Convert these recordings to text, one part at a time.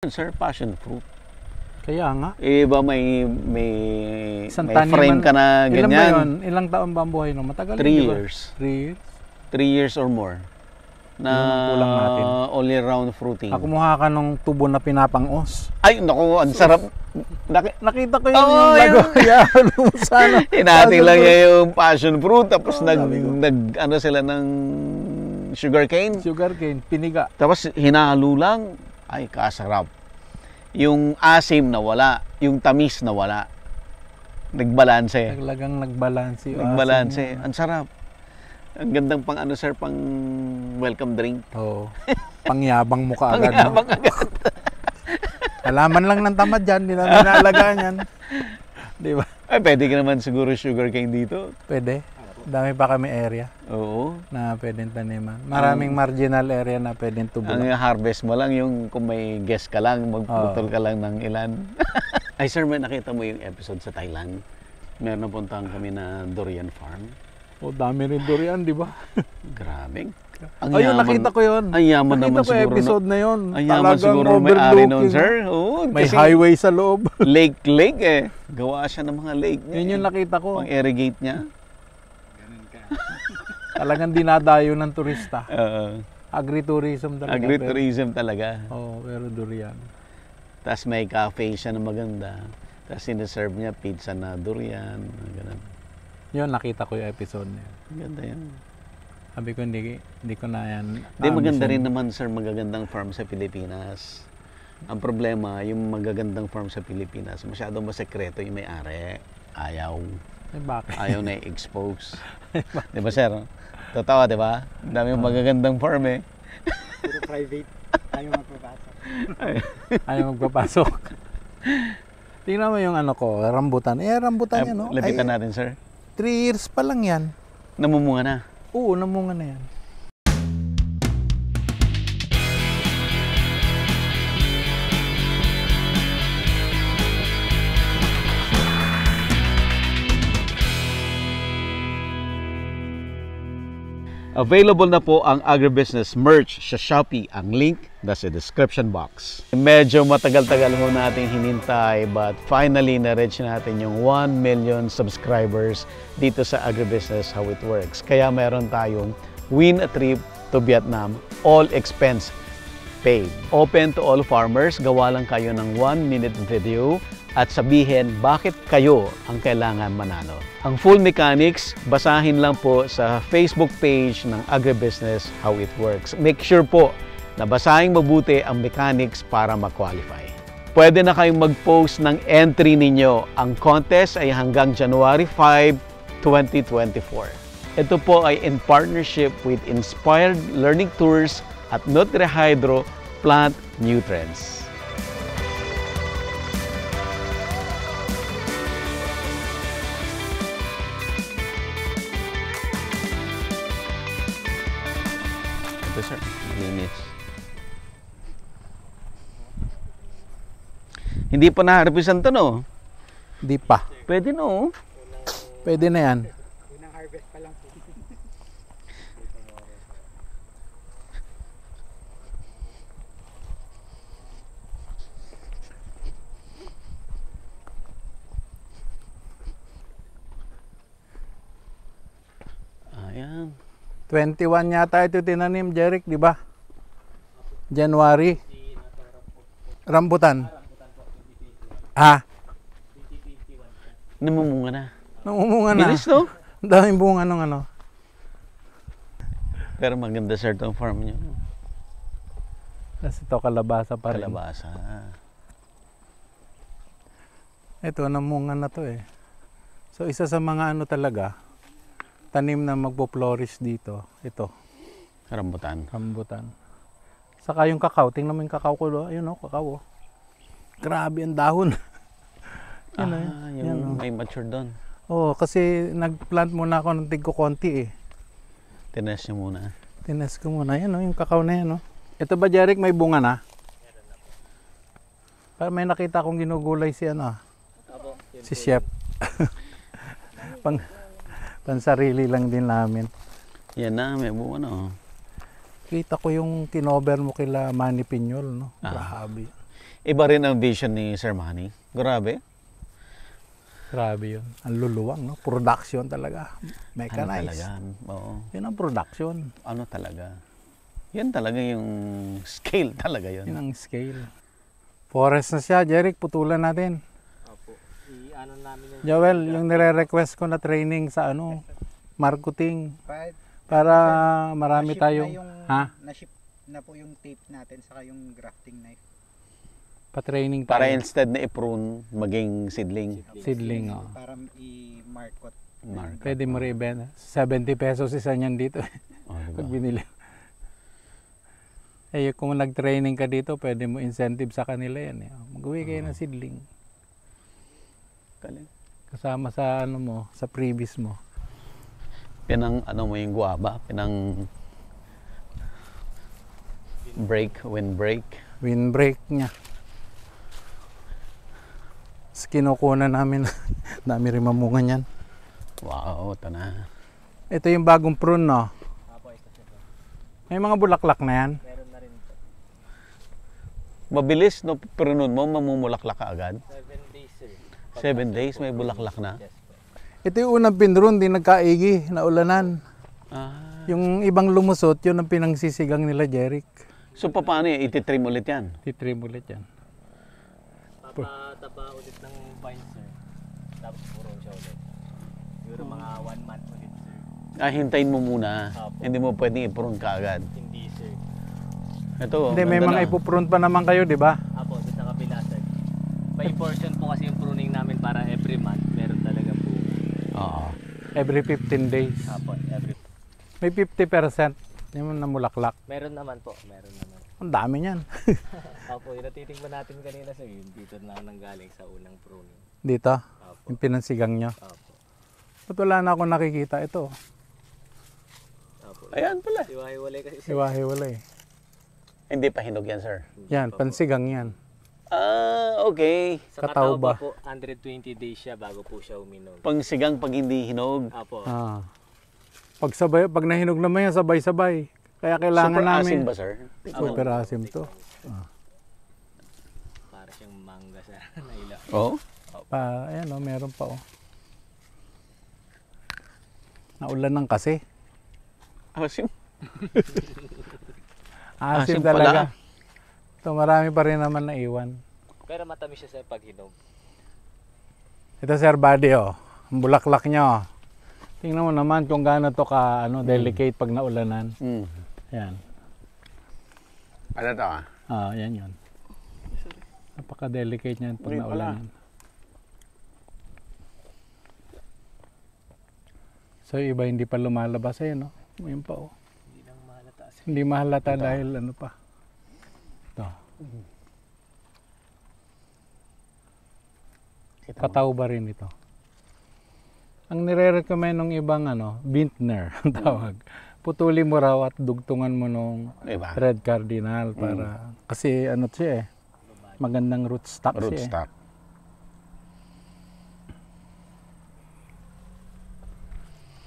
Sir, passion fruit. Kaya nga. Iba may frame ka na ganyan. Ilan ba yun? Ilang taon ba ang buhay no? Matagal 3 years. 3 years? 3 years or more. Na kulang natin. All year round fruiting. Kumuha ka nung tubo na pinapangos. Ay, naku, ang sarap. Nakita ko yung lago. Sana. Hinati lang niya yung passion fruit. Tapos ano sila ng sugarcane. Sugarcane, piniga. Tapos hinalo lang. Ay, kasarap. Yung asim na wala, yung tamis na wala. Nagbalanse. Talagang nagbalanse. Nagbalanse. Ang sarap. Ang gandang pang ano sir, pang welcome drink. Oo. Pangyabang mo ka agad. Pangyabang agad. Halaman lang ng tamad dyan, hindi namin naalagaan yan. Di ba? Ay, pwede ka naman siguro sugarcane dito. Pwede. Dami pa kami area. Oo. Na pwedeng taniman. Maraming marginal area na pwedeng tubulan. Ang harvest mo lang yung kung may guest ka lang, magputol ka lang ng ilan. Ay sir, may nakita mo yung episode sa Thailand? Meron napuntahan kami na durian farm. O dami rin durian, di ba? Grabe. Ayun, nakita ko yun. Ang yaman naman siguro. Nakita ko episode na yun. Ang yaman siguro may-ari nun, sir. Oo, may highway sa loob. Lake eh. Gawa siya ng mga lake niya. Yun yung nakita ko. Pang-irrigate niya. Talagang dinadayo ng turista. Agritourism talaga. Agritourism talaga. Oo, pero durian. Tapos may cafe siya na maganda. Tapos sinaserve niya pizza na durian. Ganun. Yun, nakita ko yung episode niya. Ganda yan. Sabi ko, hindi ko na yan. Hindi, maganda rin naman sir, magagandang farm sa Pilipinas. Ang problema, yung magagandang farm sa Pilipinas, masyadong masekreto yung may-ari. Ayaw. Bakit? Ayaw na i-expose. Di ba sir? Totoo, di ba? Dami yung magagandang farm eh. Puro private. Ayaw magpapasok. Ayaw magpapasok. Tingnan mo yung ano ko, rambutan. Rambutan yan, no? Lapitan natin, sir. 3 years pa lang yan. Namumunga na? Oo, namunga na yan. Available na po ang agribusiness merch sa Shopee. Ang link nasa description box. Medyo matagal-tagal ho natin hinintay but finally na-reach natin yung 1 million subscribers dito sa Agribusiness How It Works. Kaya meron tayong win a trip to Vietnam, all expense paid. Open to all farmers, gawa lang kayo ng 1-minute video at sabihin bakit kayo ang kailangan manalo. Ang full mechanics, basahin lang po sa Facebook page ng Agribusiness How It Works. Make sure po na basahin mabuti ang mechanics para ma-qualify. Pwede na kayong mag-post ng entry ninyo. Ang contest ay hanggang January 5, 2024. Ito po ay in partnership with Inspired Learning Tours at NutriHydro Plant Nutrients. Ito sir, malinis. Hindi pa na-harvestan to, no? Hindi pa. Pwede, no? Pwede na yan. Unang harvest pa lang po. Ayan. 21 yata ito tinanim, Jeric, di ba? January. Rambutan. Namumunga na. Namumunga na. Bilis, no? Ang daming bunga ng ano. Pero maganda sir itong farm nyo. Kasi ito kalabasa pa rin. Kalabasa. Ito, namunga na to eh. So isa sa mga ano talaga, tanim na magpo-flourish dito. Ito. Rambutan. Rambutan. Saka yung kakao. Tingnan mo yung kakao ko. Ayun o, kakao. Grabe ang dahon. Yung may mature doon. Oo, kasi nag-plant muna ako ng tigko konti eh. Tines nyo muna. Tines ko muna. Yan o, yung kakao na yan o. Ito ba, Jeric, may bunga na? Parang may nakita akong ginugulay si ano ah. Si Chef. Pansarili lang din namin. Yan na, may bunga na oh. Kita ko yung kinover mo kila Manny Piñol, no? Grabe. Iba rin ang vision ni Sir Manny. Grabe. Grabe yun. Ang luluwang, no? Production talaga. Ano Mechanized. talaga? Oo. Yun ang production. Ano talaga? Yan talaga yung scale talaga yun. Yun ang scale. Forest na siya, Jeric. Putulan natin. Opo. I-ano namin yung... Joel, yung nire-request ko na training sa marketing. Pa- Para marami na-ship tayong... na yung, Ha? Na-ship na po yung tape natin saka yung grafting knife. Pa-training Para tayo. instead na i-prune, maging seedling. Seedling, oh. Para i-markot. Mark. Pwede mo rin ibenta. 70 pesos isa niyan dito. Oh, diba? Pag binili. Eh, kung nag-training ka dito, pwede mo incentive sa kanila yan. Mag-uwi kayo ng seedling. Galing. Kasama sa sa previous mo. Pinang ano mo yung guava, pinang windbreak. Windbreak niya. Tapos kinukunan namin. Dami rin mamungan yan. Wow, ito na. Ito yung bagong prune, no? Apo, ito siya po. May mga bulaklak na yan. Meron na rin ito. Mabilis, no? Pero nun mo, mamumulaklak ka agad. 7 days sir. 7 days, may bulaklak na. Yes po. Ito yung unang pinrune, di nagkaigi, naulanan. Ah. Yung ibang lumusot, yun ang pinangsisigang nila, Jeric. So, paano yan? Ititrim ulit yan? Titrim ulit yan. Papataba ulit ng vine sir. Tapos puro siya ulit. Siguro mga 1 month ulit sir. Ah, hintayin mo muna. Apo. Hindi mo pwedeng i-prune ka agad. Hindi sir. Ito, Hindi, may ganda mga na. ipuprune pa naman kayo, di ba? Apo, sa kabila sir. May portion po kasi yung pruning namin para every month meron talaga po. Oo. Every 15 days. Apo, every. May 50% yung namulaklak. Meron naman po, meron naman. Ang dami niyan. Apo, yung natitingnan natin kanina sir, yun dito na nanggaling sa unang pruning. Dito, Apo. yung pinansigang nyo. Apo. Ba't wala na akong nakikita ito? Apo. Ayan pala. Iwahiwalay kasi sir. Hiwa-hiwalay. Hindi pa hinog yan, sir. Yan, pansigang yan. Ah, okay. Sa Katawba. Katawba po, 120 days siya bago po siya uminom. Pangsigang pag hindi hinog. Apo. Ah. Pag nahinog naman yan, sabay-sabay. Kaya kailangan Super namin. asim ba, sir? Super asim to. Para siyang mangga sa naila. Oo. Ayan o, meron pa o. Naulan ng kasi. Asim. Asim Asim talaga. Ito, marami pa rin naman naiwan. Pero matamis siya sa paghinog. Ito, Sir Buddy, oh. Ang bulaklak niya, oh. Tingnan mo naman kung gaano to ka delicate pag naulanan. Mm. Yan. Ano to ah? Ah, yan yun. Napaka-delicate niyan pag Hindi pala. naulanan. So, yung iba hindi pa lumalabas eh, no? Ngayon pa, oh. Hindi lang mahalata. Hindi mahalata dahil ano pa. Ito. Kita mo. Kataw ba rin ito? Ang nire-recommend ng ibang vintner ang tawag. Putuli mo raw at dugtungan mo nung Diba? red cardinal para kasi ano siya eh. Magandang rootstock siya. Rootstock.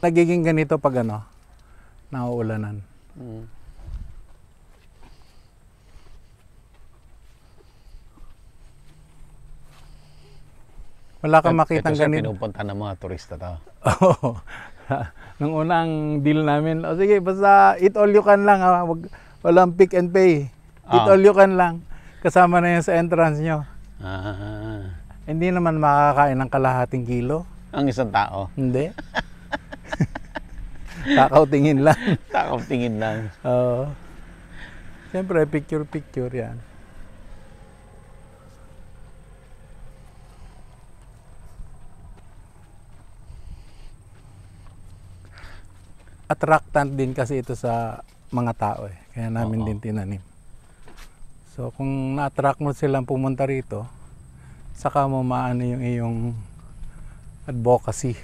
Nagiging ganito pag nauulanan. Mm. Wala kang makitang Ito siya ganito. pinupunta ng mga turista to. Oo. Nung unang deal namin, sige, basta eat all you can lang. Walang pick and pay. Eat Ah. all you can lang. Kasama na yan sa entrance nyo. Ah, Hindi naman makakain ng kalahating kilo. ang isang tao. Hindi. Kakautingin lang. Takot tingin lang. Oo. Siyempre, picture-picture yan. Attractant din kasi ito sa mga tao eh. Kaya namin Oo. din tinanim. So kung na-attract mo silang pumunta rito, saka mo maano yung iyong advocacy.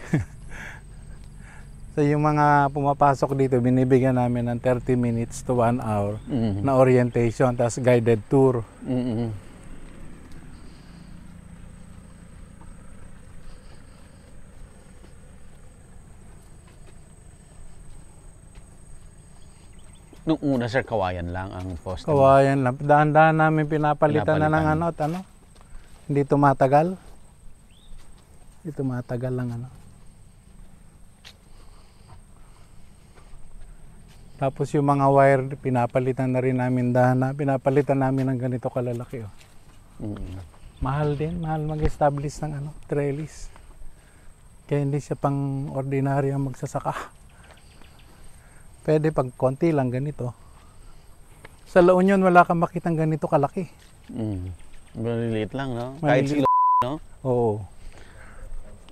So yung mga pumapasok dito, binibigyan namin ng 30 minutes to 1 hour Mm. na orientation, tapos guided tour. Mm. Nung una sir, kawayan lang ang poste. Kawayan lang. Dahan-dahan namin pinapalitan na ng Pinapalitan. ano at ano. Hindi tumatagal. Hindi tumatagal lang ano. Tapos yung mga wire, pinapalitan na rin namin pinapalitan namin ng ganito kalalaki. Oh. Mm. Mahal din, mahal mag-establish ng ano, trellis. Kaya hindi siya pang ordinaryo magsasaka. Pwede pag konti lang ganito. Sa La Union, wala kang makitang ganito kalaki. Mm. Maliliit lang, no? Kahit Maliliit. sila, no? Oo,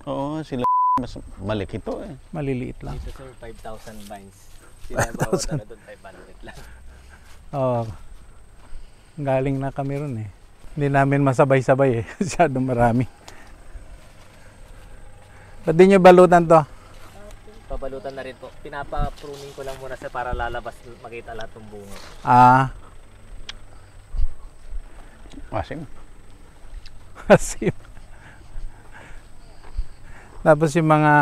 Oo, sila mas malaki to eh. maliliit lang. Dito sir, 5,000 vines. Sila bawat ano doon, 500 lang. Oo. Galing na kami ron eh. Hindi namin masabay-sabay eh. Masyadong marami. Ba't di nyo balutan to? Pabalutan na rin po. Pinapa-pruning ko lang muna sir para lalabas, makita lahat ng bunga. Ah, Asim. kasi. Tapos yung mga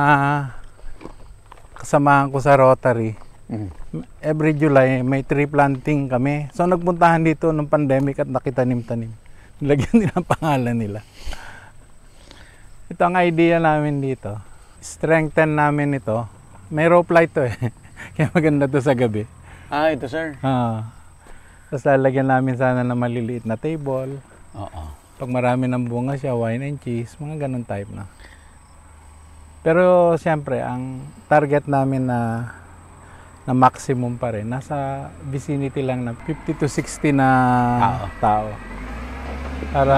kasamahan ko sa Rotary, Mm. every July may tree planting kami. So nagpuntahan dito nung pandemic at nakitanim-tanim. Nilagyan nila ang pangalan nila. Ito ang idea namin dito. Strengthen namin ito. May rope light to eh. Kaya maganda to sa gabi. Ah, ito sir. Tapos lalagyan namin sana ng maliliit na table. Oo. Pag marami ng bunga siya, wine and cheese, mga ganun type na. Pero siyempre, ang target namin na maximum pa rin, nasa vicinity lang ng 50 to 60 na tao. Para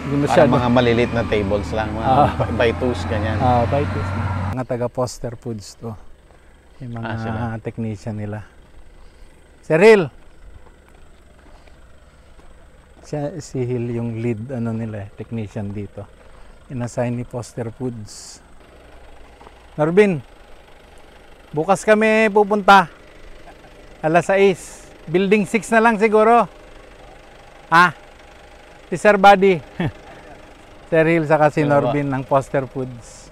hindi Para masyado. mga maliliit na tables lang, mga by twos, ganyan. By twos na. Mga taga Poster Foods to. Yung mga sila. technician nila. Cyril! Si Hill yung lead nila, technician dito. Inassign ni Poster Foods. Norbin, bukas kami pupunta. Alas 6. Building 6 na lang siguro. Ha? Si Sir Buddy. Sir Hill saka si Norbin ng Poster Foods.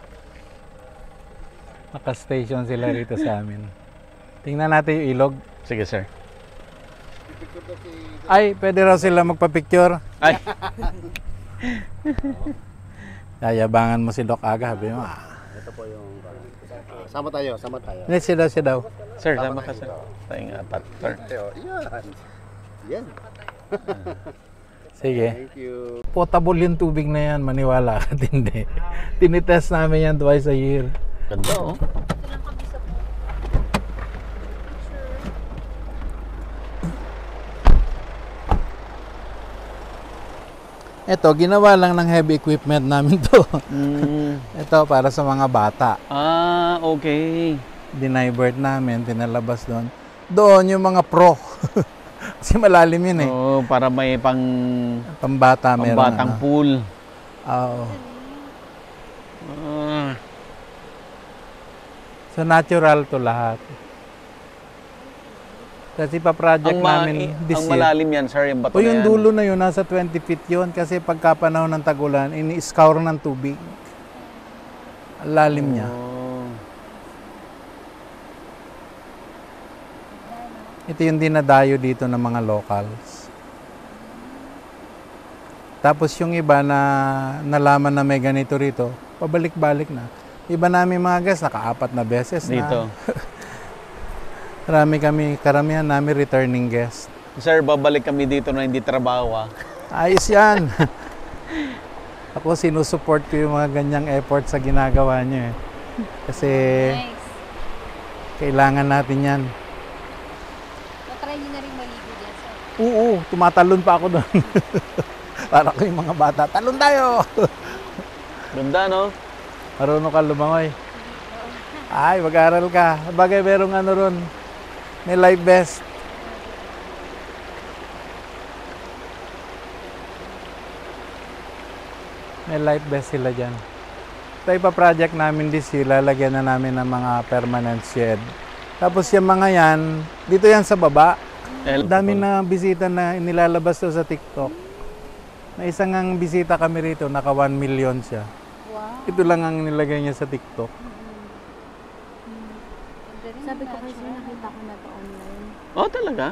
Naka-station sila rito sa amin. Tingnan natin yung ilog. Sige sir. Ay, pwede raw sila magpa-picture. Ay, Yayabangan mo si Doc Aga. Sabi mo, Ito po yung Sama tayo, sama tayo. Hindi, siya daw. sir, sama ka sir. Tayong apat, sir. Yan. Yan. Sige. Thank you. Potable yung tubig na yan, maniwala ka, hindi. Tinitest namin yan twice a year. Ganda oh. Ito, ginawa lang ng heavy equipment namin to. Mm. Ito, para sa mga bata. Ah, okay. Dinivert namin, tinalabas doon. Doon yung mga pro. Kasi malalim yun eh. Oo, para may Pambata meron. pambatang pool. Oo. Ah, So natural to lahat. Kasi pa-project namin this ang year. malalim yan, sir, yung bato O na yung yan. dulo na yun, nasa 20 feet yun. Kasi pagka panahon ng tagulan, ini-scour ng tubig. Ang lalim niya. Oh. Ito yung dinadayo dito ng mga locals. Tapos yung iba na nalaman na may ganito rito, pabalik-balik na. Iba namin mga guests, naka-4 na beses Dito. na. Karamihan namin returning guest. Sir, babalik kami dito na hindi trabaho ah. Ayos yan. Ako sinusuport ko yung mga ganyang effort sa ginagawa niyo eh. Kasi kailangan natin yan. Natry niyo na rin maligo dyan, sir. Oo, tumatalon pa ako doon. Para ko yung mga bata, talon tayo! Ganda, no? Marunong ka lumangoy. Ay, mag-aral ka. Bagay merong ano ron. May life vest. May life vest sila dyan. Ito yung pa-project namin this year. Lalagyan na namin ng mga permanent shed. Tapos yung mga yan, dito yan sa baba. Dami na bisita na nilalabas to sa TikTok. May isang ang bisita kami rito, naka 1 million siya. Wow. Ito lang ang nilagay niya sa TikTok. Sabi ko kasi nakita ko na to online. Oh, talaga?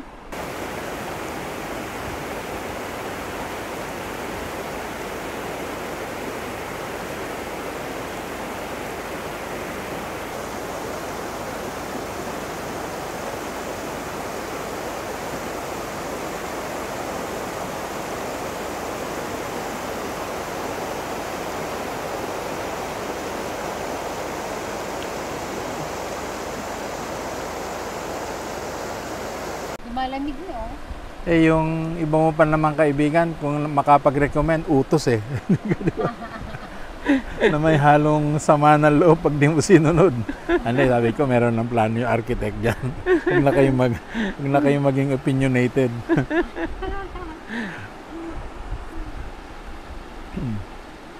Malamig na oh. Eh, yung iba mo pa naman kaibigan, kung makapag-recommend, utos eh. Na may halong sama ng loob pag di mo sinunod. Ano, sabi ko, meron ng plano yung architect dyan. Huwag na kayo maging opinionated.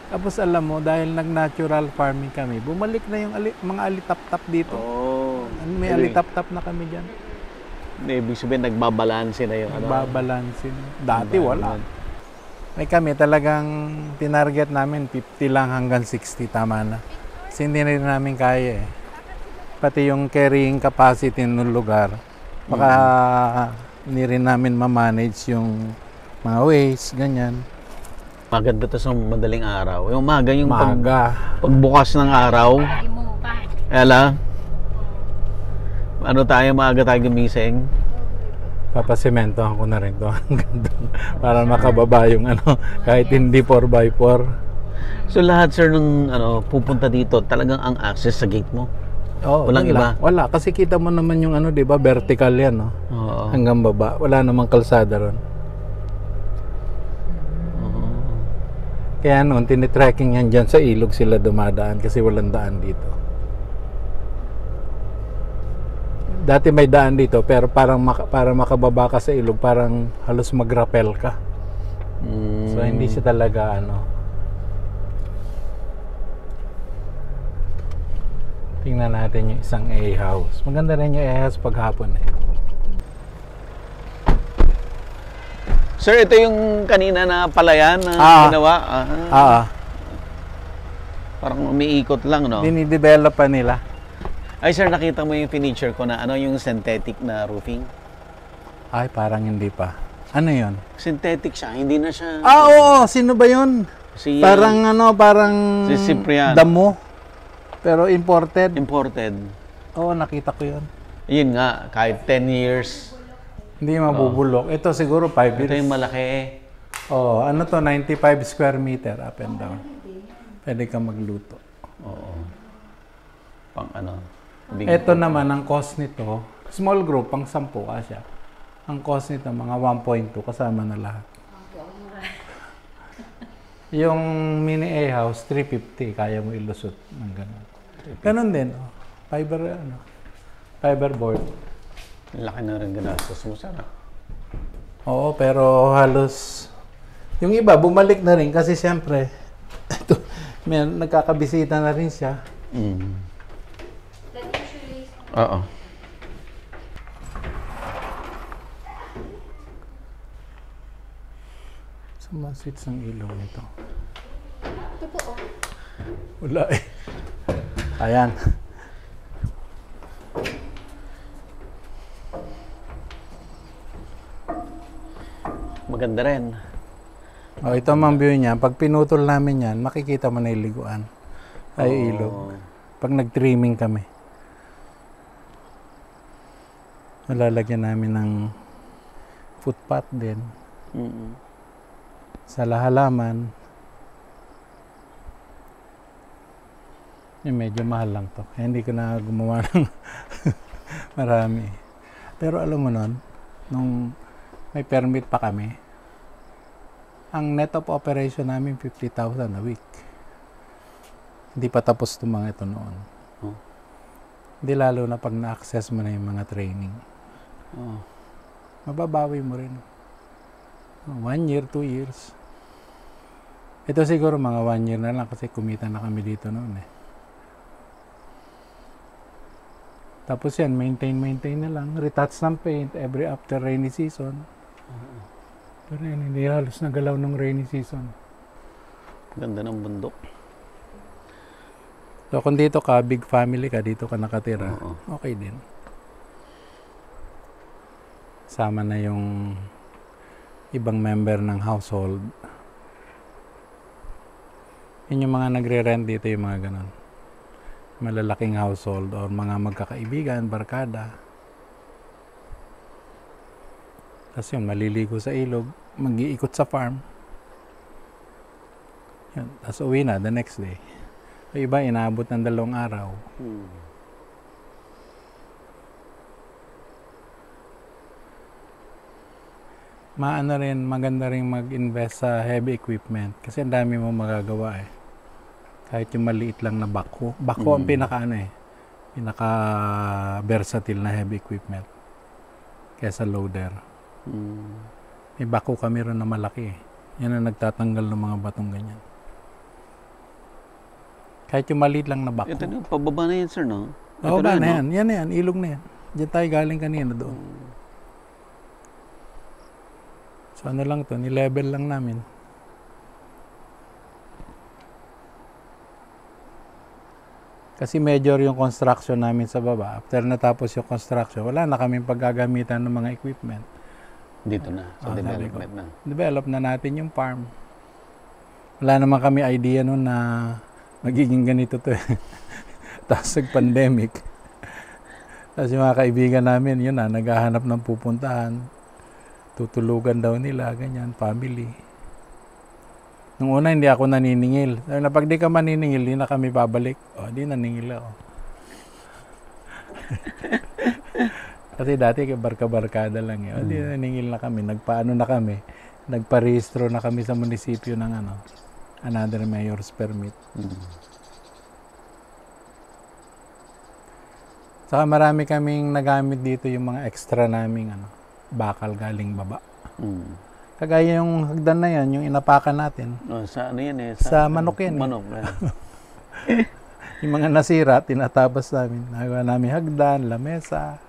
Tapos alam mo, dahil nag-natural farming kami, bumalik na yung mga alitap-tap dito. Oh. May alitap-tap na kami dyan. Ibig sabihin, nagbabalanse na yung Nagbabalansin. Dati wala. May kami talagang tinarget namin 50 lang hanggang 60, tama na. Kasi hindi rin namin kaya eh. Pati yung carrying capacity ng lugar, baka hindi rin namin ma-manage yung mga waste, ganyan. Maganda to sa madaling araw. Yung umaga, yung pagbukas ng araw. Lagi mo pa. Ela, ano tayo, maaga tayo gumising? Papasimentohan ko na rin to hanggang doon para makababa yung ano, kahit hindi 4x4. So lahat sir nung pupunta dito, talagang ang access sa gate mo? Oh, Walang iba? Wala, kasi kita mo naman yung ano, 'di ba? Vertical 'yan, no? Oo. Hanggang baba. Wala namang kalsada ron. Kaya noon, tinitrekking yan dyan sa ilog sila dumadaan kasi walang daan dito. Dati may daan dito pero parang para makababa ka sa ilog parang halos mag-rappel ka. So hindi siya talaga Tingnan natin yung isang A-house. Maganda rin yung A-house paghapon eh. Sir, ito yung kanina na palayan na ginawa. Parang umiikot lang, no? Dinidevelop pa nila. Ay sir, nakita mo yung furniture ko na yung synthetic na roofing? Ay, parang hindi pa. Ano yun? Synthetic siya, hindi na siya... Oo! Sino ba yun? Si, Parang si Ciprian. damo. Pero imported. Imported. Oo, nakita ko yun. Yun nga, kahit 10 years. Hindi mabubulok. Ito siguro 5 years. Ito yung malaki. Oo, ano to? 95 square meter up and down. Pwede ka magluto. Oo. Pang Ito naman, ang cost nito, small group, pang 10 siya. Ang cost nito, mga 1.2 kasama na lahat. Yung mini A-house, 350, kaya mo ilusot ng gano'n. Ganon din, fiberboard. Laki na rin ginastos mo, sir. Oo, pero halos, yung iba, bumalik na rin kasi siyempre, may nagkakabisita na rin siya. Oo. Saan switch ng ilaw nito? Ito po oh. Wala eh. Ayan. Maganda rin. Oh, ito ang view niya. Pag pinutol namin yan, makikita mo na yung liguan. Ay, ilog. Pag nag-trimming kami. Malalagyan namin ng footpath din. Sa halaman. Yung medyo mahal lang to. Hindi ko na gumawa ng marami. Pero alam mo nun, nung may permit pa kami, ang net of operation namin 50,000 a week. Hindi pa tapos itong mga ito noon. Hindi lalo na pag na-access mo na yung mga training. Mababawi mo rin. 1 year, 2 years. Ito siguro mga 1 year na lang kasi kumita na kami dito noon eh. Tapos yan, maintain na lang. Retouch ng paint every after rainy season. Pero yan, hindi halos nagalaw ng rainy season. Ganda ng bundok. So kung dito ka, big family ka, dito ka nakatira, okay din. Sama na yung ibang member ng household. Yun yung mga nagre-rent dito, yung mga ganun. Malalaking household or mga magkakaibigan, barkada. Tapos yun, maliligo sa ilog, mag-iikot sa farm. Yun, tapos uwi na the next day. Yung iba, inaabot ng 2 araw. Maano rin, maganda rin mag-invest sa heavy equipment kasi ang dami mo magagawa eh. Kahit yung maliit lang na backhoe. Backhoe ang pinaka versatile na heavy equipment kaysa loader. May backhoe kami rin na malaki eh. Yan ang nagtatanggal ng mga batong ganyan. Kahit yung maliit lang na backhoe. Ito na, pababa na yan, sir, no? Oo, Ito ba na, na no? yan. Yan na yan. Ilog na yan. Diyan tayo galing kanina doon. So ano lang to, ni-level lang namin. Kasi major yung construction namin sa baba. After natapos yung construction, wala na kaming paggagamitan ng mga equipment. Dito na, sa sabi ko, development na. Develop na natin yung farm. Wala naman kami idea noon na magiging ganito to eh. Tapos nag-pandemic. Tapos yung mga kaibigan namin, yun na, naghahanap ng pupuntahan. Tutulugan daw nila, ganyan, family. Nung una, hindi ako naniningil. Sabi na, pag di ka maniningil, di na kami babalik. O, di naniningil ako. Kasi dati, barka-barkada lang yun. O, di naniningil na kami. Nagpaano na kami. Nagparehistro na kami sa munisipyo ng another mayor's permit. Saka marami kaming nagamit dito yung mga extra naming bakal galing baba. Kagaya yung hagdan na yan, yung inapakan natin. Oh, sa ano yan eh? Sa manok yan. Manok. Yung mga nasira, tinatabas namin. Nagawa namin hagdan, lamesa.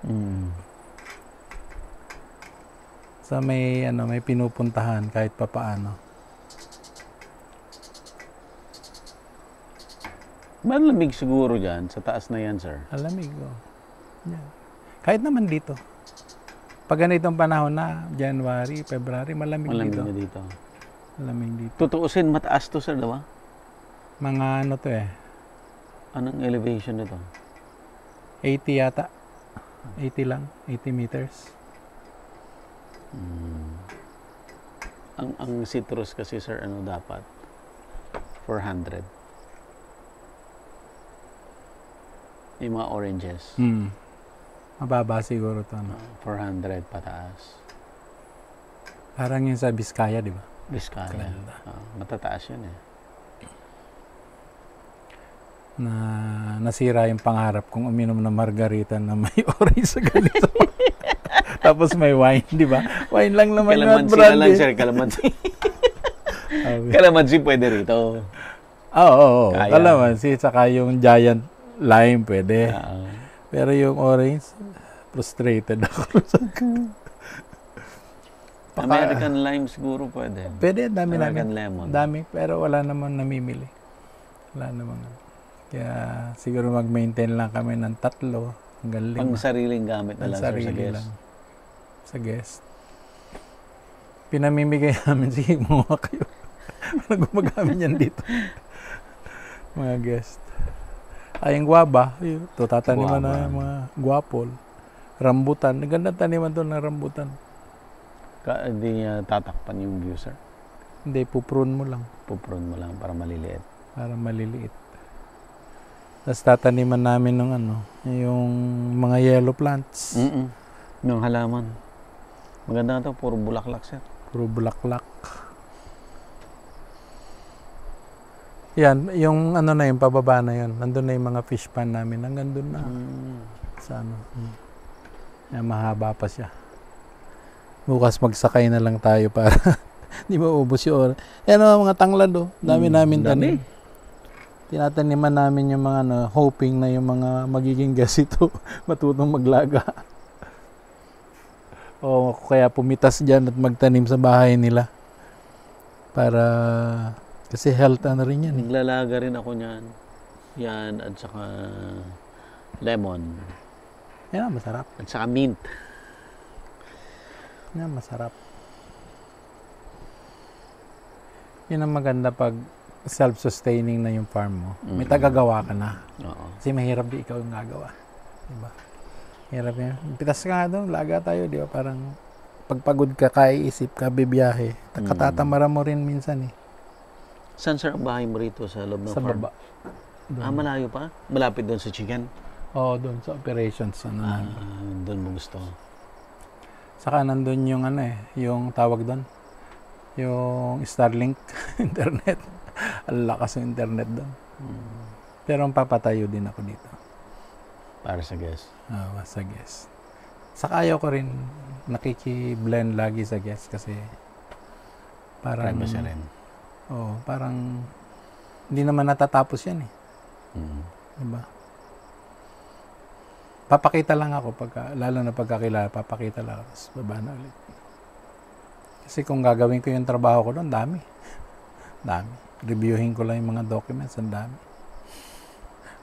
So may pinupuntahan kahit papaano. Malamig siguro dyan, sa taas na yan, sir. Alamig, oh. Yan. Kahit naman dito. Pag ganitong panahon na, January, February, malamig dito. Malamig na dito. Malamig dito. Tutuusin, mataas to, sir, diba? Mga ano to eh, Anong elevation nito? 80 yata. 80 lang, 80 meters. Ang citrus kasi, sir, ano dapat? 400. Yung mga oranges. Mababa siguro to. 400 pataas. Parang yung sa Biskaya, di ba? Biskaya. Ganda. Matataas yun eh. Na nasira yung pangarap kong uminom ng margarita na may orange sa ganito. Tapos may wine, di ba? Wine lang naman yung Kalamansi na lang, sir. Kalamansi. Kalamansi pwede rito. Oo. Kaya. Kalamansi, saka yung giant lime pwede. Pero yung orange, frustrated ako. American lime siguro pwede. Pwede, dami American namin. lemon. Dami, pero wala naman namimili. Wala naman. Kaya siguro mag-maintain lang kami ng 3 hanggang 5. Pang sariling gamit na lang, sir, sa guest. Lang. Sa guest. Pinamimigay namin, sige, mga kayo. Parang gumagamit yan dito. Mga guest. Ay, yung guaba, ito, tataniman na yung mga guapol. Rambutan. Ganda taniman to ng rambutan. Hindi niya tatakpan yung view, sir. Hindi, puprune mo lang. Puprune mo lang para maliliit. Para maliliit. Tapos tataniman namin ng yung mga yellow plants. Ng halaman. Maganda na to, puro bulaklak, sir. Puro bulaklak. Yan, yung na yung pababa na yun. Nandun na yung mga fish pan namin. Hanggang doon na. Sa Yan, mahaba pa siya. Bukas magsakay na lang tayo para hindi maubos yung oras. Yan mga tanglad Dami namin tanim. Tinataniman namin yung mga hoping na yung mga magiging guest ito matutong maglaga. O kaya pumitas dyan at magtanim sa bahay nila. Para kasi health rin yan. Naglalaga rin ako niyan. Yan, at saka lemon. Yan, masarap. At saka mint. Yan, masarap. Yun ang maganda pag self-sustaining na yung farm mo. May tagagawa ka na. Oo. Kasi mahirap di ikaw yung gagawa. Diba? Hirap yun. Pitas ka nga doon, laga tayo, di ba? Parang pagpagod ka, kaiisip ka, bibiyahe. Katatamara mo rin minsan eh. Saan sir ang bahay mo rito sa loob ng Sa farm? baba. Ah, malayo pa? Malapit doon sa chicken? Oo, doon sa operations. Doon mo gusto. Saka nandun yung yung tawag doon. Yung Starlink internet. Ang lakas ng internet doon. Pero ang papatayo din ako dito. Para sa guest. Sa guest. Saka ayaw ko rin nakiki-blend lagi sa guest kasi parang Privacy rin. Oo, parang hindi naman natatapos yan eh. Diba? Papakita lang ako lalo na pagkakilala, papakita lang ako. Tapos baba na ulit. Kasi kung gagawin ko yung trabaho ko doon, dami. Reviewin ko lang yung mga documents, ang dami.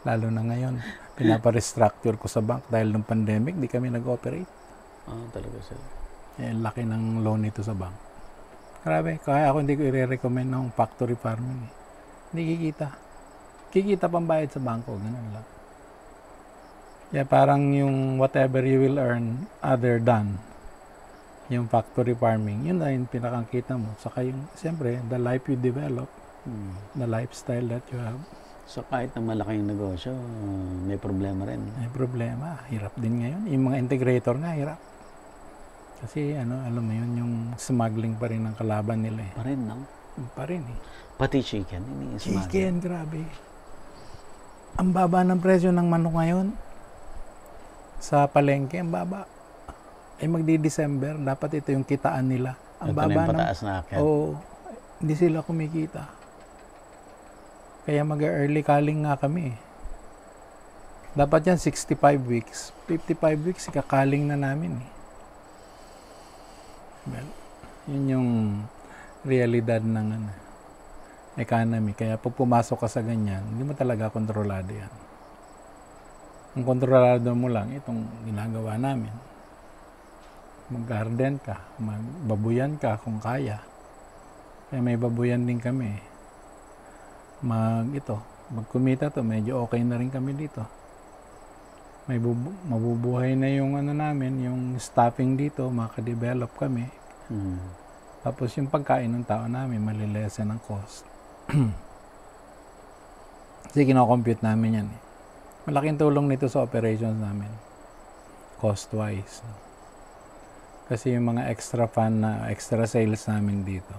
Lalo na ngayon, pinapa-restructure ko sa bank dahil ng pandemic, di kami nag-operate. Talaga sir. Laki ng loan nito sa bank. Grabe, kaya ako hindi ko i-recommend ng factory farming. Hindi kikita. Kikita pang bayad sa bangko, ganun lang. Kaya parang yung whatever you will earn other than yung factory farming, yun na yung pinakangkita mo. Saka yung, siyempre, the life you develop, the lifestyle that you have. So kahit na malaki yung negosyo, may problema rin. May problema. Hirap din ngayon. Yung mga integrator nga, hirap. Kasi alam mo yun, yung smuggling pa rin ang kalaban nila eh. Pa rin, no? Pa rin eh. Pati chicken, hindi smart. Chicken, grabe. Ang baba ng presyo ng manok ngayon sa palengke, ang baba. Ay magdi-December, dapat ito yung kitaan nila. Ang Ito na baba yung pataas na akin. Oo, hindi sila kumikita. Kaya mag-early calling nga kami. Dapat yan 65 weeks. 55 weeks, ikakaling na namin eh. Well, yun yung realidad ng economy. Kaya pag pumasok ka sa ganyan, hindi mo talaga kontrolado yan. Ang kontrolado mo lang, itong ginagawa namin. Mag-garden ka, magbabuyan ka kung kaya. Kaya may babuyan din kami. Magkumita to, medyo okay na rin kami dito. May mabubuhay na yung namin, yung staffing dito, makadevelop kami. Tapos yung pagkain ng tao namin, malilesen ang cost. Kasi kinocompute namin yan eh. Malaking tulong nito sa operations namin. Cost-wise. Kasi yung mga extra fund na extra sales namin dito,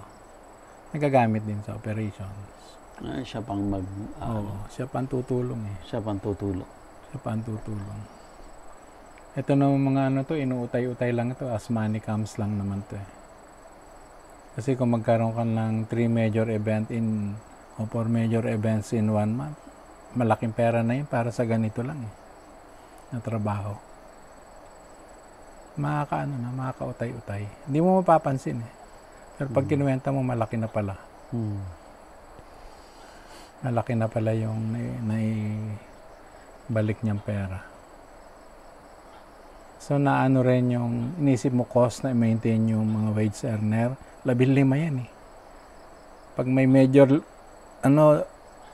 nagagamit din sa operations. Siya pang Siya pang tutulong eh. Siya pang tutulong. Siya pang tutulong. Ito na mga inuutay-utay lang ito. As money comes lang naman to eh. Kasi kung magkaroon ka ng 3 major event o 4 major events in 1 month, malaking pera na yun para sa ganito lang eh. Na trabaho. Makakautay-utay. Hindi mo mapapansin eh. Pero pag kinuwenta mo, malaki na pala. Malaki na pala yung balik niyang pera. So naano rin yung inisip mo cost na i-maintain yung mga wage earner, 15 yan eh. Pag may major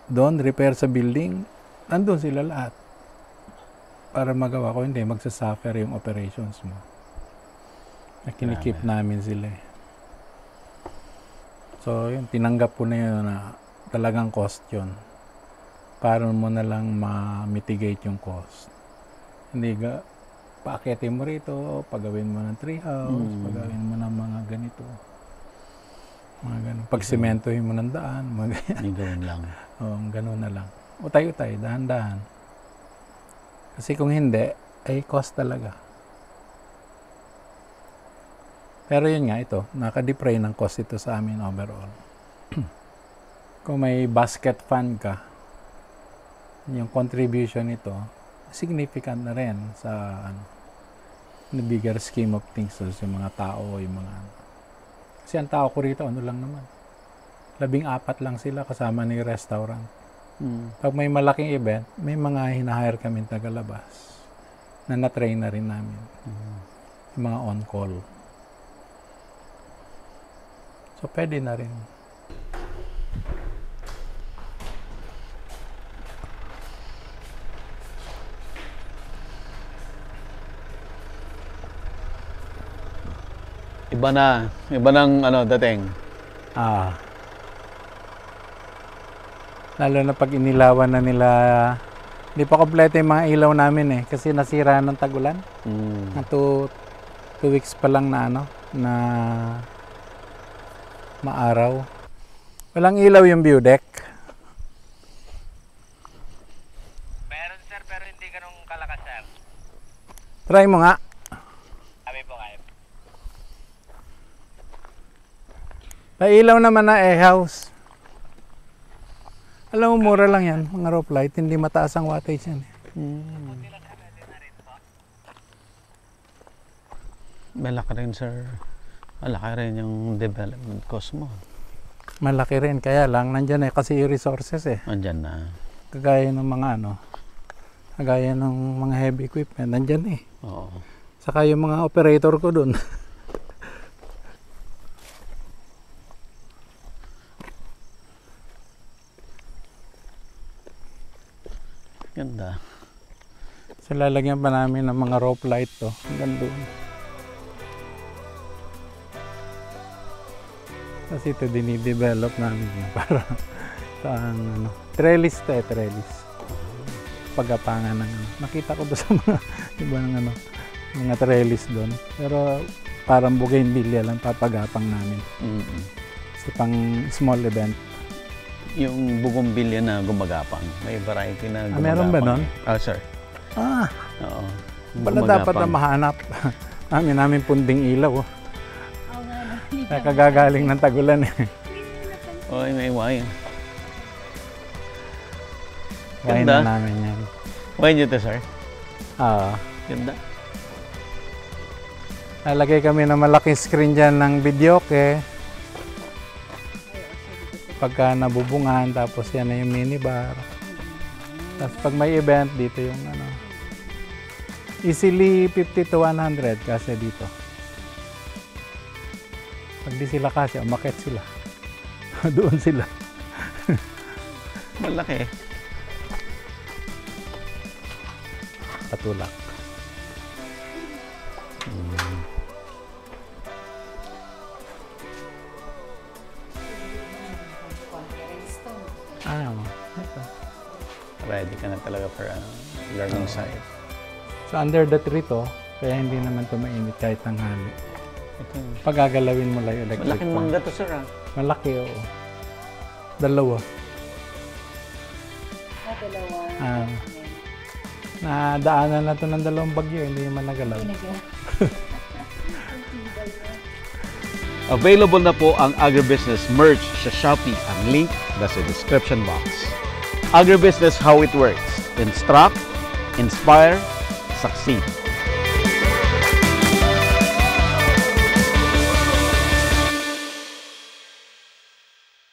doon repair sa building, nandun sila lahat. Para magawa ko, hindi magsasuffer yung operations mo. Kinikip namin sila eh. So yun, tinanggap ko na yun na talagang cost yun. Para mo na lang ma-mitigate yung cost. Hindi paakitin mo rito, pagawin mo ng treehouse, pagawin mo ng mga ganito. Mga ganun. Pag sementohin mo ng daan, mga ganyan. May gawin lang. Ganun na lang. Utay-utay, dahan-dahan. Kasi kung hindi, ay cost talaga. Pero yun nga, ito, nakadepray ng cost ito sa amin overall. Kung may basket fund ka, yung contribution nito, significant na rin sa the bigger scheme of things. So, yung mga tao, yung mga kasi ang tao ko rito, lang naman. 14 lang sila kasama ng restaurant. Pag may malaking event, may mga hinahire kami tagalabas na na-train na rin namin. Yung mga on-call. So pwede na rin. Iba ng ano dating. Ah. Lalo na pag inilawan na nila, hindi pa kompleto yung mga ilaw namin eh kasi nasira ng tagulan. Na 2 weeks pa lang na ano, na maaraw. Walang ilaw yung view deck. Meron sir, pero hindi ganun kalakas sir. Try mo nga. Kami po kayo. May ilaw naman na house. Alam mo, mura lang yan, mga rope light. Hindi mataas ang wattage yan. Malaki rin sir. Malaki rin yung development cost mo. Malaki rin, kaya lang, nandyan eh, kasi yung resources eh. Andyan na. Kagaya ng mga ano, kagaya ng mga heavy equipment, nandyan eh. Oo. Saka yung mga operator ko dun. Ganda. So lalagyan pa namin ng mga rope light to hanggang doon. Kasi ito dinidevelop namin para sa ano, trellis to eh, trellis. Pagapangan ng ano. Nakita ko doon sa mga iba ng ano, mga trellis doon. Pero parang bougainvillea lang papagapang namin. Kasi pang small event. Yung bougainvillea na gumagapang, may variety na gumagapang. Meron ba nun? Sir. Ah, Oo. pala dapat na mahanap. namin punding ilaw. Oo nga na. Kagagaling ng tagulan eh. Oy, may wine. Kain Ganda. na namin yan. Wine nyo to, sir. Ah, Ganda. lalagay kami ng malaking screen dyan ng videoke. Pagka nabubungan, tapos yan na yung minibar. Tapos pag may event, dito yung ano. Easily 50 to 100 kasi dito. Pag di sila kasi, umakit sila. Doon sila. Malaki. Patulak. Conference to. Ito. Ready ka na talaga for learning side. So under the tree to, kaya hindi naman ito mainit kahit tanghali. Ito. Pag gagalawin mo lang yung electric Malaking fan. mangga to, sir. Malaki, oo. Dalawa. Dalawa. Ah. Nadaanan na ito ng 2 bagyo, hindi naman nagalaw. Available na po ang agribusiness merch sa Shopee. Ang link nasa description box. Agribusiness, how it works. Instruct, inspire, succeed.